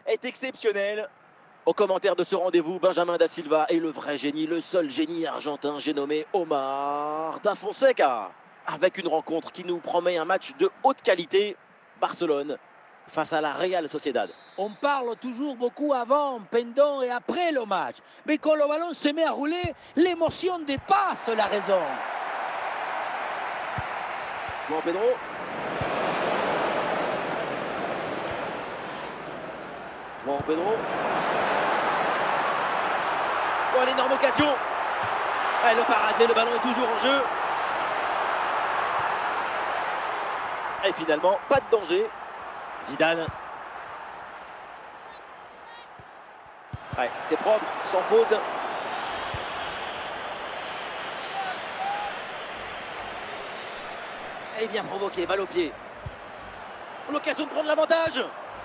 est exceptionnel. Au commentaire de ce rendez-vous, Benjamin da Silva est le vrai génie, le seul génie argentin, j'ai nommé Omar da Fonseca. Avec une rencontre qui nous promet un match de haute qualité, Barcelone face à la Real Sociedad. On parle toujours beaucoup avant, pendant et après le match. Mais quand le ballon se met à rouler, l'émotion dépasse la raison. João Pedro. João Pedro. Oh, l'énorme occasion. Ah, le parade, mais le ballon est toujours en jeu. Et finalement, pas de danger. Zidane. Ouais, c'est propre, sans faute. Et il vient provoquer, balle au pied. L'occasion de prendre l'avantage.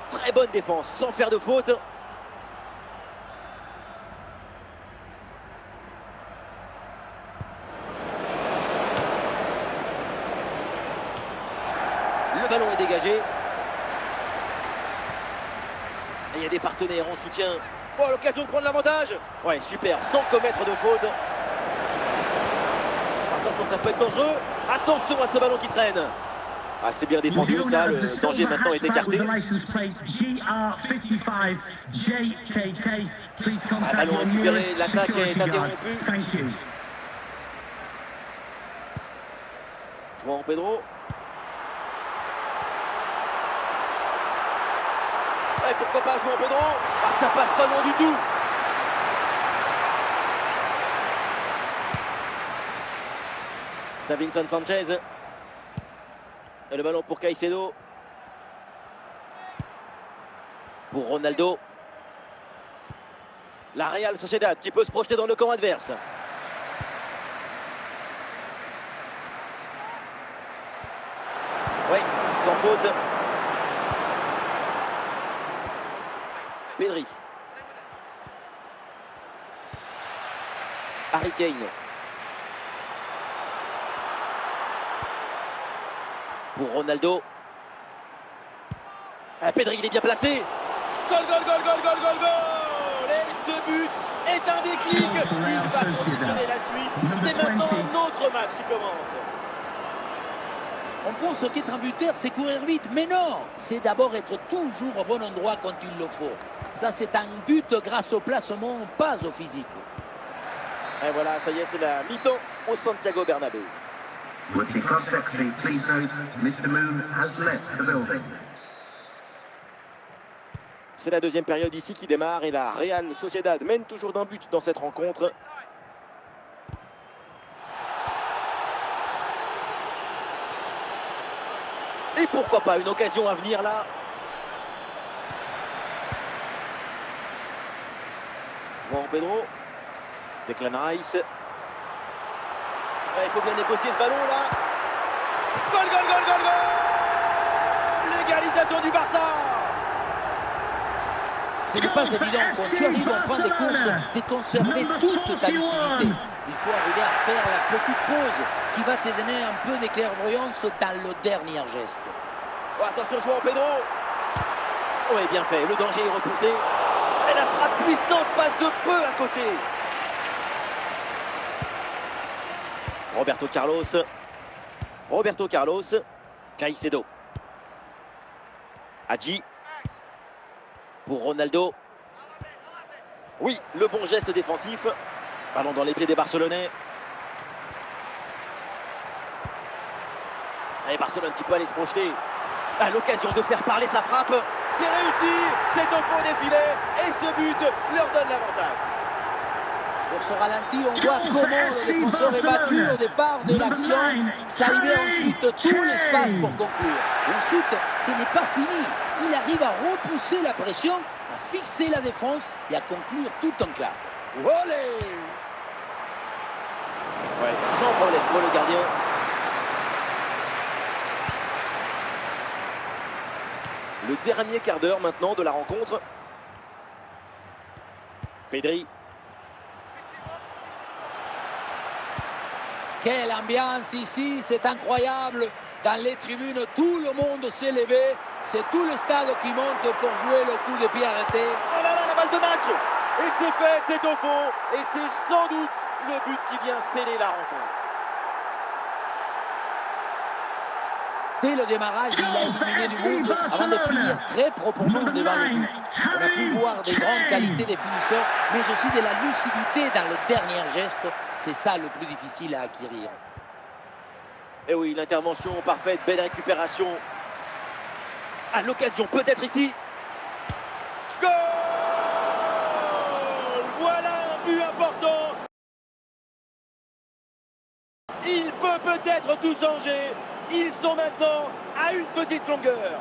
Très bonne défense, sans faire de faute. Le ballon est dégagé. Et il y a des partenaires en soutien. Oh, l'occasion de prendre l'avantage. Ouais, super, sans commettre de faute. Attention, ça peut être dangereux. Attention à ce ballon qui traîne. Ah, c'est bien défendu, ça. Le danger maintenant est écarté. Ah, ballon récupéré, l'attaque est interrompue. João Pedro. Et pourquoi pas João Pedro? Ah, ça passe pas loin du tout. Davinson Sanchez. Et le ballon pour Caicedo. Pour Ronaldo. La Real Sociedad qui peut se projeter dans le camp adverse. Oui, sans faute. Pedri. Harry Kane. Pour Ronaldo. Ah, Pedri, il est bien placé. Goal, goal, goal, goal, goal, goal, goal. Et ce but est un déclic. Il va conditionner la suite. C'est maintenant un autre match qui commence. On pense qu'être un buteur, c'est courir vite. Mais non, c'est d'abord être toujours au bon endroit quand il le faut. Ça, c'est un but grâce au placement, pas au physique. Et voilà, ça y est, c'est la mi-temps au Santiago Bernabéu. C'est la deuxième période ici qui démarre et la Real Sociedad mène toujours d'un but dans cette rencontre. Et pourquoi pas une occasion à venir là. João Pedro. Declan Rice. Il faut bien négocier ce ballon là. Goal, goal, goal, goal, goal. L'égalisation du Barça. Ce n'est pas évident quand tu arrives en fin de course de conserver toute ta lucidité. Il faut arriver à faire la petite pause qui va te donner un peu de clairvoyance dans le dernier geste. Oh, attention, João Pedro. Oui, bien fait. Le danger est repoussé. Et la frappe puissante passe de peu à côté. Roberto Carlos. Caicedo. Hadji. Pour Ronaldo. Oui, le bon geste défensif. Ballon dans les pieds des Barcelonais. Et Barcelone qui peut aller se projeter. À l'occasion de faire parler sa frappe. C'est réussi. C'est au fond des filets. Et ce but leur donne l'avantage. Sur ce ralenti, on voit comment le défenseur est battu au départ de l'action. Ça libère ensuite tout l'espace pour conclure. Et ensuite, ce n'est pas fini. Il arrive à repousser la pression, à fixer la défense et à conclure tout en classe. Olé! Ouais, sans problème pour le gardien. Le dernier quart d'heure maintenant de la rencontre. Pedri. Quelle ambiance ici, c'est incroyable. Dans les tribunes, tout le monde s'est levé. C'est tout le stade qui monte pour jouer le coup de pied arrêté. Oh là là, la balle de match! Et c'est fait, c'est au fond. Et c'est sans doute le but qui vient sceller la rencontre. Dès le démarrage, il a éliminé du monde avant de finir très proprement devant le but. On a pu voir des grandes qualités des finisseurs, mais aussi de la lucidité dans le dernier geste. C'est ça le plus difficile à acquérir. Et oui, l'intervention parfaite, belle récupération. À l'occasion, peut-être ici. Goal! Voilà un but important. Il peut peut-être tout changer. Ils sont maintenant à une petite longueur.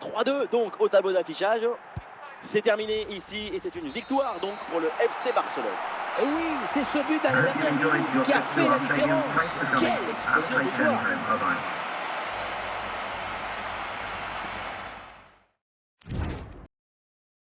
« 3-2 donc au tableau d'affichage. C'est terminé ici et c'est une victoire donc pour le FC Barcelone. Et oui, c'est ce but dans les dernières minutes qui a fait la différence. Quelle explosion de joueurs!